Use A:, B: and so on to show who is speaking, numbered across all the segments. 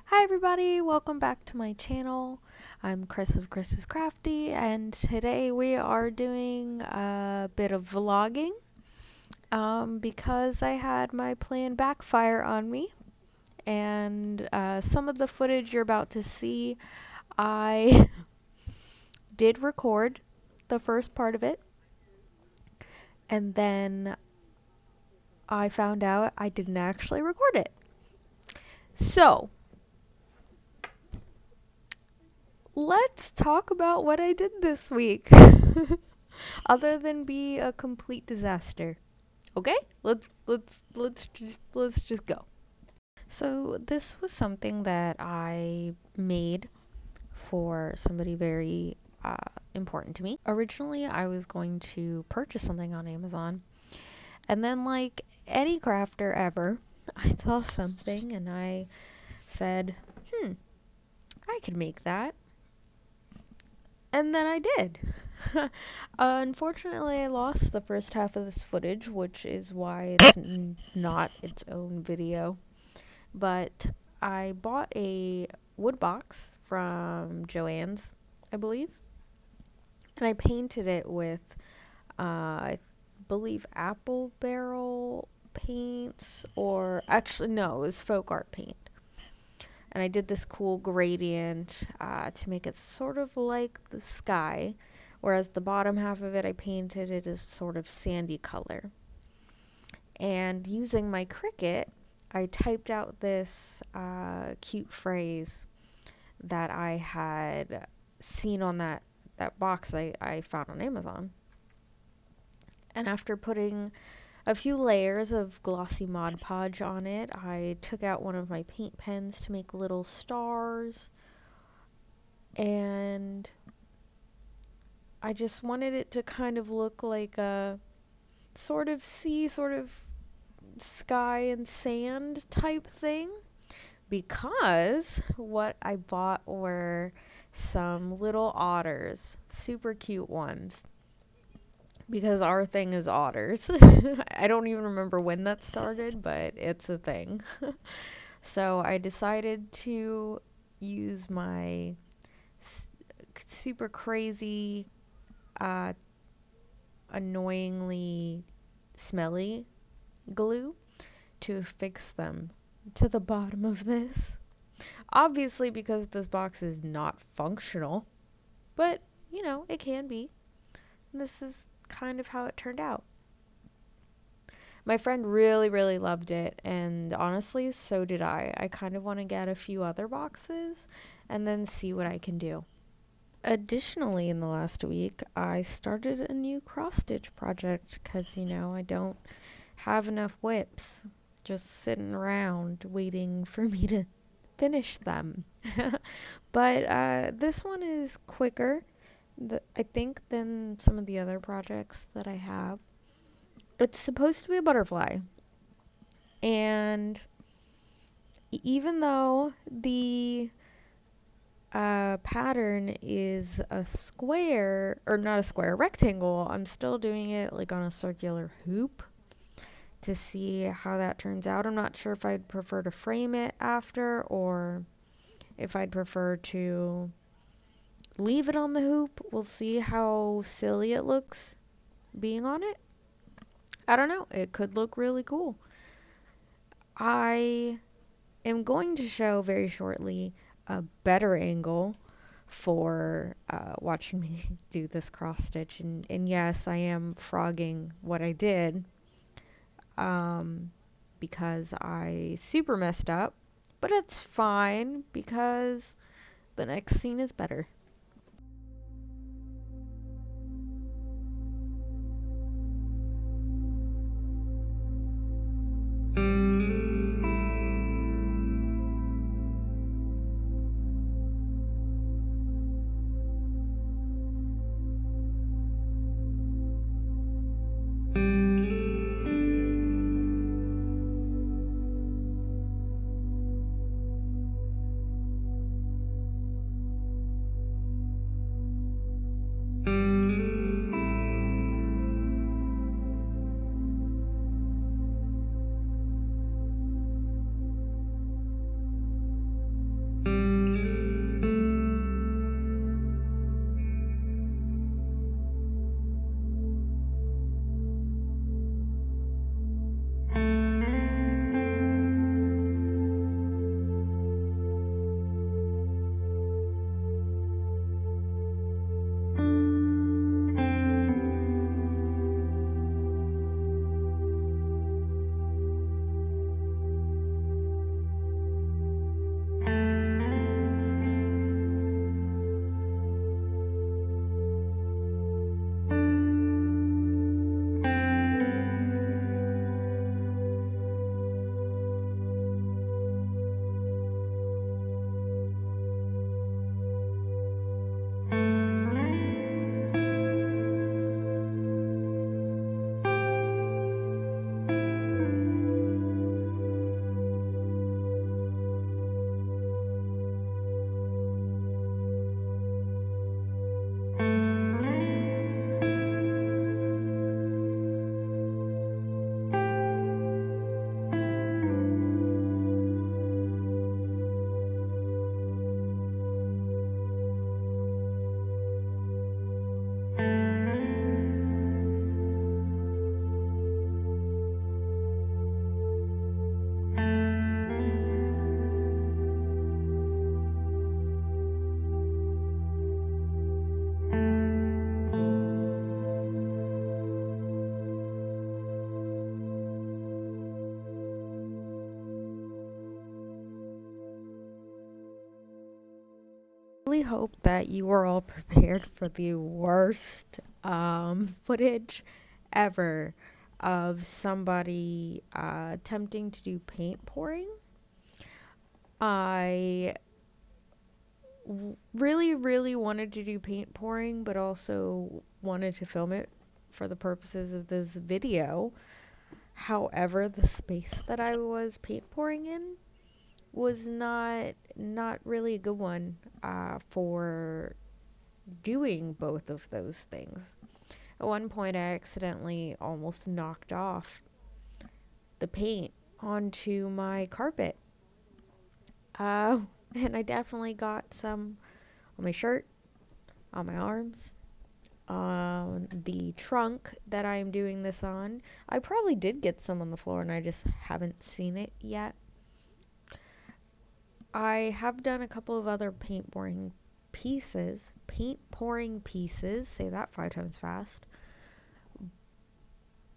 A: Hi everybody, welcome back to my channel. I'm Chris of krisiscrafty, and today we are doing a bit of vlogging because I had my plan backfire on me, and some of the footage you're about to see, I did record the first part of it, and then I found out I didn't actually record it. So, let's talk about what I did this week. Other than be a complete disaster. Okay? Let's just go. So this was something that I made for somebody very important to me. Originally, I was going to purchase something on Amazon, and then like any crafter ever, I saw something and I said, I could make that. And then I did. Unfortunately, I lost the first half of this footage, which is why it's not its own video. But I bought a wood box from Joann's, I believe, and I painted it with, I believe, apple barrel paints, or actually, no, it was folk art paint. And I did this cool gradient to make it sort of like the sky, whereas the bottom half of it I painted it as sort of sandy color. And using my Cricut, I typed out this cute phrase that I had seen on that box I found on Amazon. And after putting a few layers of glossy Mod Podge on it, I took out one of my paint pens to make little stars, and I just wanted it to kind of look like a sort of sea, sort of sky and sand type thing, because what I bought were some little otters, super cute ones, because our thing is otters. I don't even remember when that started, but it's a thing. So I decided to use my super crazy, uh, annoyingly smelly glue to fix them to the bottom of this. Obviously, because this box is not functional, but you know, it can be. And this is kind of how it turned out. My friend really, really loved it, and honestly, so did I. I kind of want to get a few other boxes and then see what I can do. Additionally, in the last week, I started a new cross-stitch project because, you know, I don't have enough whips just sitting around waiting for me to finish them. But this one is quicker, I think, than some of the other projects that I have. It's supposed to be a butterfly, and even though the pattern is a square, or not a square, a rectangle, I'm still doing it like on a circular hoop to see how that turns out. I'm not sure if I'd prefer to frame it after or if I'd prefer to leave it on the hoop. We'll see how silly it looks being on it. I don't know. It could look really cool. I am going to show very shortly a better angle for watching me do this cross stitch, and yes, I am frogging what I did because I super messed up, but it's fine because the next scene is better. Really hope that you are all prepared for the worst footage ever of somebody attempting to do paint pouring. I really, really wanted to do paint pouring, but also wanted to film it for the purposes of this video. However, the space that I was paint pouring in was not really a good one for doing both of those things. At one point, I accidentally almost knocked off the paint onto my carpet. Uh, and I definitely got some on my shirt, on my arms, on the trunk that I'm doing this on. I probably did get some on the floor and I just haven't seen it yet. I have done a couple of other paint pouring pieces, say that 5 times fast,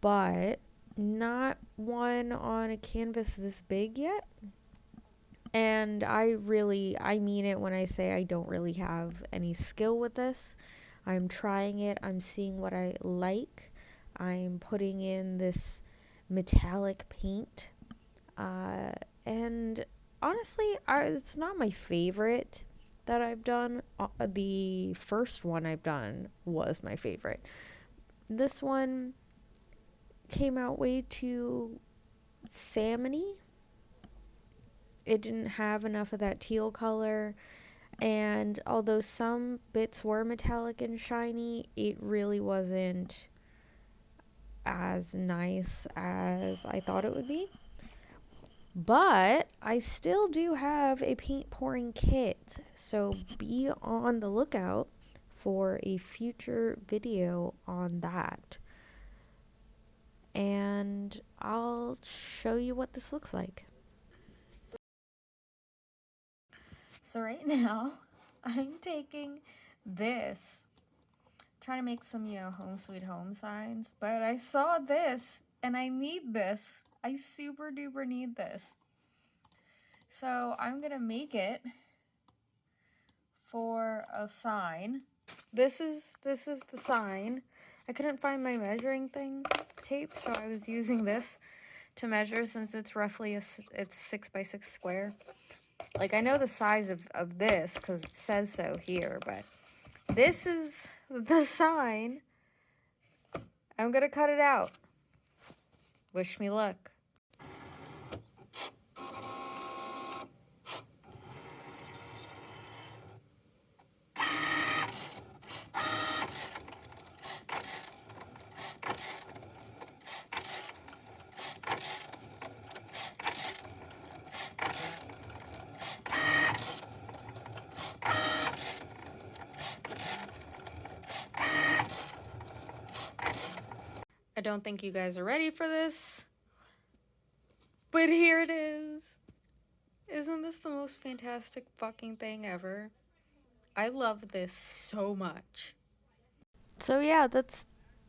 A: but not one on a canvas this big yet. And I mean it when I say I don't really have any skill with this. I'm trying it, I'm seeing what I like. I'm putting in this metallic paint. And honestly, it's not my favorite that I've done. The first one I've done was my favorite. This one came out way too salmony. It didn't have enough of that teal color, and although some bits were metallic and shiny, it really wasn't as nice as I thought it would be. But I still do have a paint pouring kit, so be on the lookout for a future video on that. And I'll show you what this looks like. So right now, I'm taking this, trying to make some, home sweet home signs, but I saw this and I need this. I super duper need this. So I'm gonna make it for a sign. This is the sign. I couldn't find my measuring tape, so I was using this to measure since it's roughly it's 6x6 square. Like, I know the size of this because it says so here, but this is the sign. I'm gonna cut it out. Wish me luck.
B: I don't think you guys are ready for this, but here it is. Isn't this the most fantastic fucking thing ever? I love this so much.
A: So yeah, that's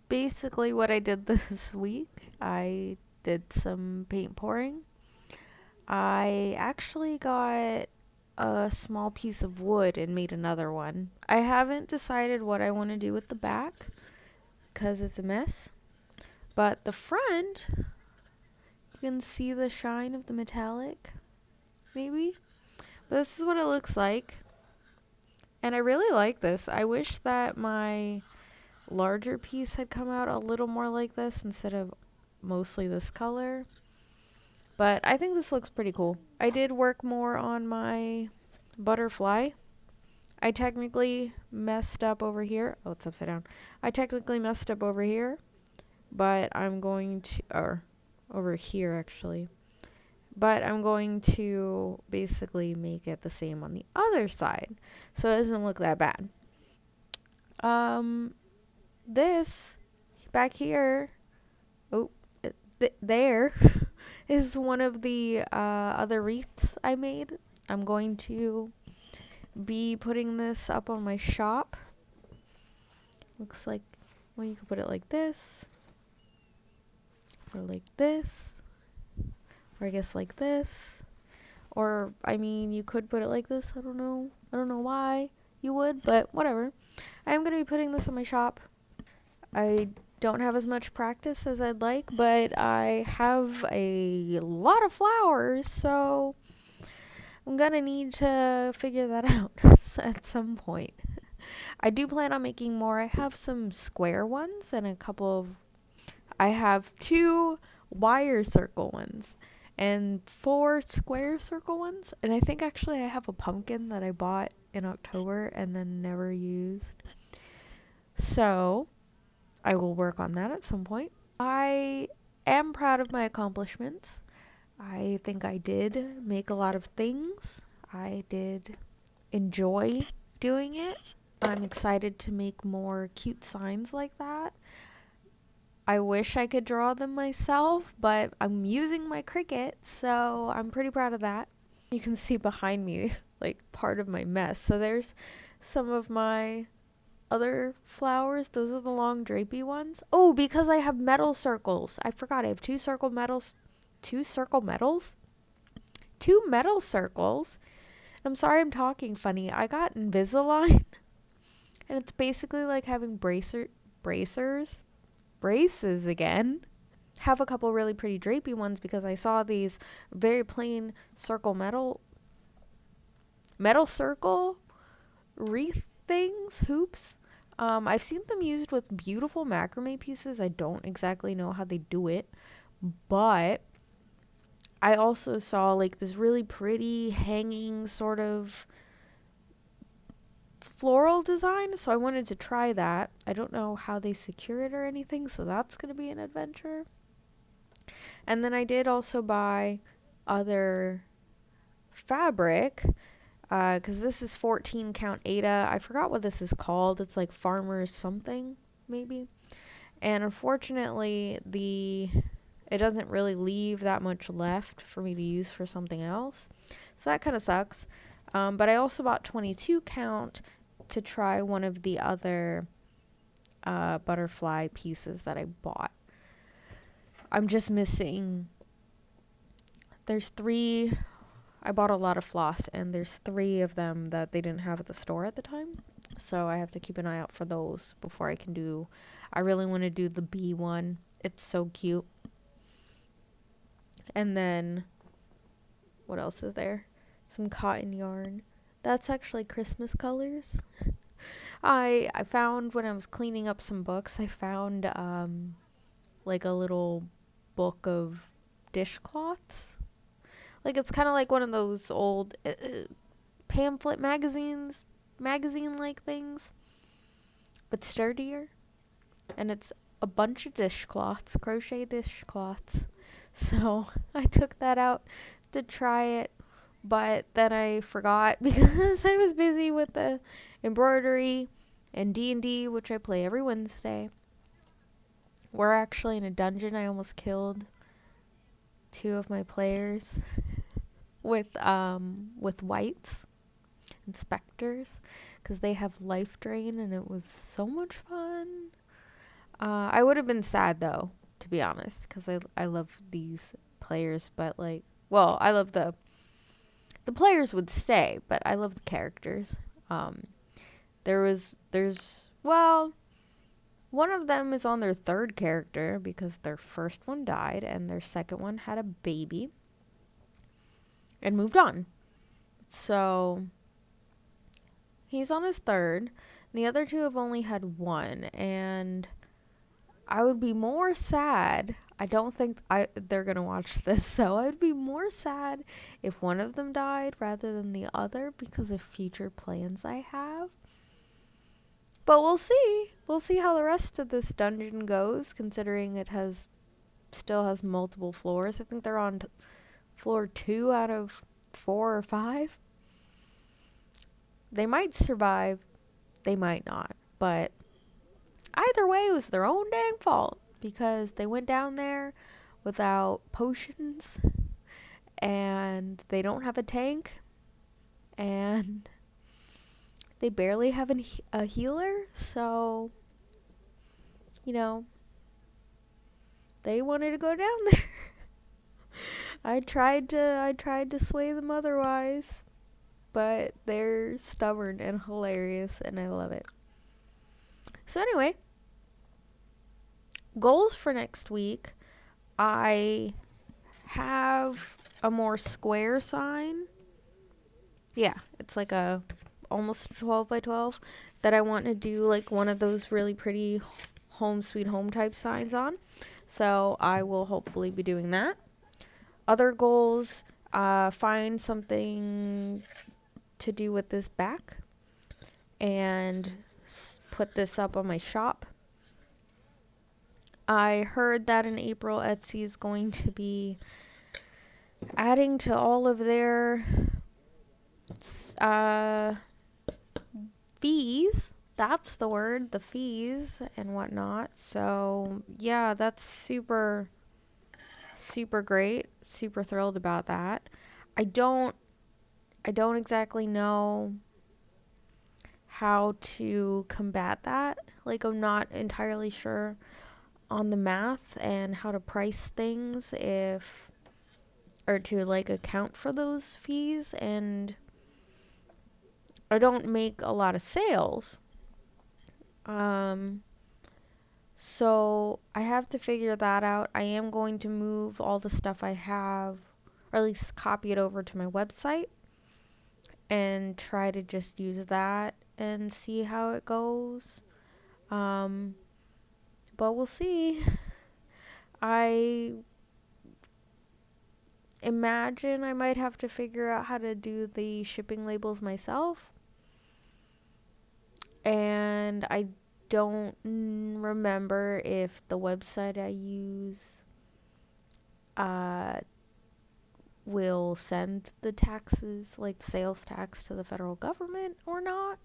A: basically what I did this week. I did some paint pouring. I actually got a small piece of wood and made another one. I haven't decided what I want to do with the back because it's a mess. But the front, you can see the shine of the metallic, maybe. But this is what it looks like. And I really like this. I wish that my larger piece had come out a little more like this instead of mostly this color. But I think this looks pretty cool. I did work more on my butterfly. I technically messed up over here. Oh, it's upside down. I technically messed up over here, but I'm going to, or over here actually. But I'm going to basically make it the same on the other side, so it doesn't look that bad. This back here, oh, there is one of the other wreaths I made. I'm going to be putting this up on my shop. Looks like, well, you could put it like this, or like this, or I guess like this. Or, I mean, you could put it like this. I don't know. I don't know why you would, but whatever. I am going to be putting this in my shop. I don't have as much practice as I'd like, but I have a lot of flowers, so I'm going to need to figure that out at some point. I do plan on making more. I have some square ones and a couple of... I have 2 wire circle ones and 4 square circle ones. And I think actually I have a pumpkin that I bought in October and then never used. So I will work on that at some point. I am proud of my accomplishments. I think I did make a lot of things. I did enjoy doing it. I'm excited to make more cute signs like that. I wish I could draw them myself, but I'm using my Cricut, so I'm pretty proud of that. You can see behind me, like, part of my mess. So there's some of my other flowers. Those are the long drapey ones. Oh, because I have metal circles. I forgot I have 2 circle metals. 2 circle metals? 2 metal circles? I'm sorry I'm talking funny. I got Invisalign, and it's basically like having braces again. Have a couple really pretty drapey ones because I saw these very plain circle metal circle wreath things, hoops. I've seen them used with beautiful macrame pieces. I don't exactly know how they do it, but I also saw like this really pretty hanging sort of floral design, so I wanted to try that. I don't know how they secure it or anything, so that's going to be an adventure. And then I did also buy other fabric, because this is 14 count Ada. I forgot what this is called. It's like farmer's something, maybe. And unfortunately, it doesn't really leave that much left for me to use for something else. So that kind of sucks. But I also bought 22 count to try one of the other butterfly pieces that I bought. I'm just missing. There's 3. I bought a lot of floss, and there's 3 of them that they didn't have at the store at the time. So I have to keep an eye out for those before I can do. I really want to do the bee one. It's so cute. And then, what else is there? Some cotton yarn. That's actually Christmas colors. I found when I was cleaning up some books, I found like a little book of dishcloths. Like it's kind of like one of those old pamphlet magazine-like things, but sturdier. And it's a bunch of dishcloths, crochet dishcloths. So I took that out to try it, but then I forgot because I was busy with the embroidery and D&D, which I play every Wednesday. We're actually in a dungeon. I almost killed two of my players with whites and specters because they have life drain and it was so much fun. I would have been sad though, to be honest, because I love these players, but like, well, I love the players would stay, but I love the characters. Um, well, one of them is on their third character because their first one died and their second one had a baby and moved on. So he's on his third. And the other two have only had one, and I would be more sad. I don't think they're gonna watch this, so I would be more sad if one of them died rather than the other because of future plans I have. But we'll see. We'll see how the rest of this dungeon goes, considering it still has multiple floors. I think they're on floor 2 out of 4 or 5. They might survive, they might not. But either way, it was their own dang fault because they went down there without potions and they don't have a tank and they barely have a healer. So, you know, they wanted to go down there. I tried to sway them otherwise, but they're stubborn and hilarious and I love it. So anyway, goals for next week. I have a more square sign. Yeah, it's like a almost 12 by 12 that I want to do like one of those really pretty home sweet home type signs on. So I will hopefully be doing that. Other goals, find something to do with this back and put this up on my shop. I heard that in April Etsy is going to be adding to all of their uh, fees. That's the word, the fees and whatnot. So yeah, that's super, super great. Super thrilled about that. I don't, I don't exactly know how to combat that. Like I'm not entirely sure on the math and how to price things if or to like account for those fees, and I don't make a lot of sales. Um so I have to figure that out. I am going to move all the stuff I have or at least copy it over to my website and try to just use that and see how it goes. Um but we'll see. I imagine I might have to figure out how to do the shipping labels myself. And I don't remember if the website I use uh, will send the taxes, like the sales tax, to the federal government or not.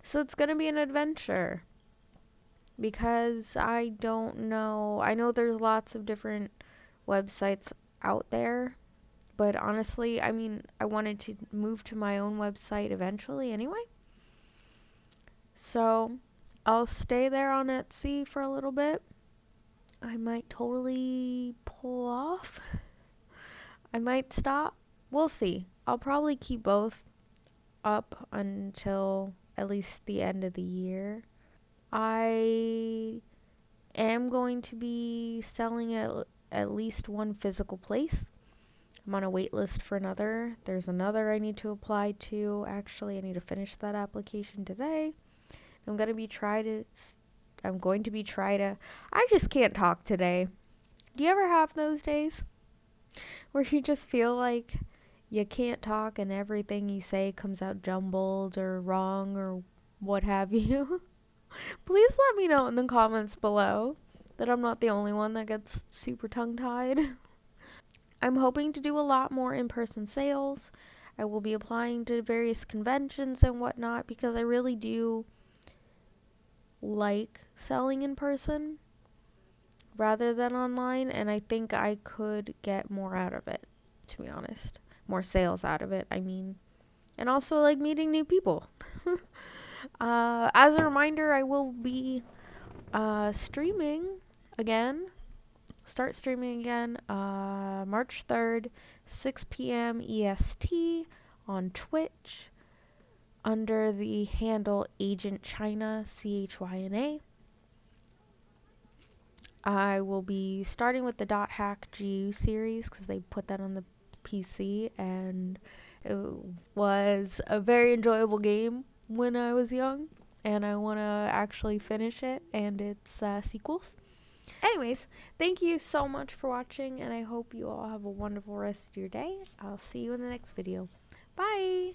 A: So it's going to be an adventure because I don't know. I know there's lots of different websites out there, but honestly, I mean, I wanted to move to my own website eventually anyway. So I'll stay there on Etsy for a little bit. I might totally pull off. I might stop. We'll see. I'll probably keep both up until at least the end of the year. I am going to be selling at least one physical place. I'm on a wait list for another. There's another I need to apply to. Actually, I need to finish that application today. I'm going to be try to I'm going to be try to I just can't talk today. Do you ever have those days where you just feel like you can't talk and everything you say comes out jumbled or wrong or what have you? Please let me know in the comments below that I'm not the only one that gets super tongue-tied. I'm hoping to do a lot more in-person sales. I will be applying to various conventions and whatnot because I really do like selling in person. rather than online, and I think I could get more out of it, to be honest. More sales out of it, I mean. And also, like, meeting new people. As a reminder, I will be streaming again. Start streaming again March 3rd, 6 p.m. EST on Twitch under the handle Agent China, CHYNA. I will be starting with the .hack GU series because they put that on the PC, and it was a very enjoyable game when I was young, and I want to actually finish it and its sequels. Anyways, thank you so much for watching, and I hope you all have a wonderful rest of your day. I'll see you in the next video. Bye!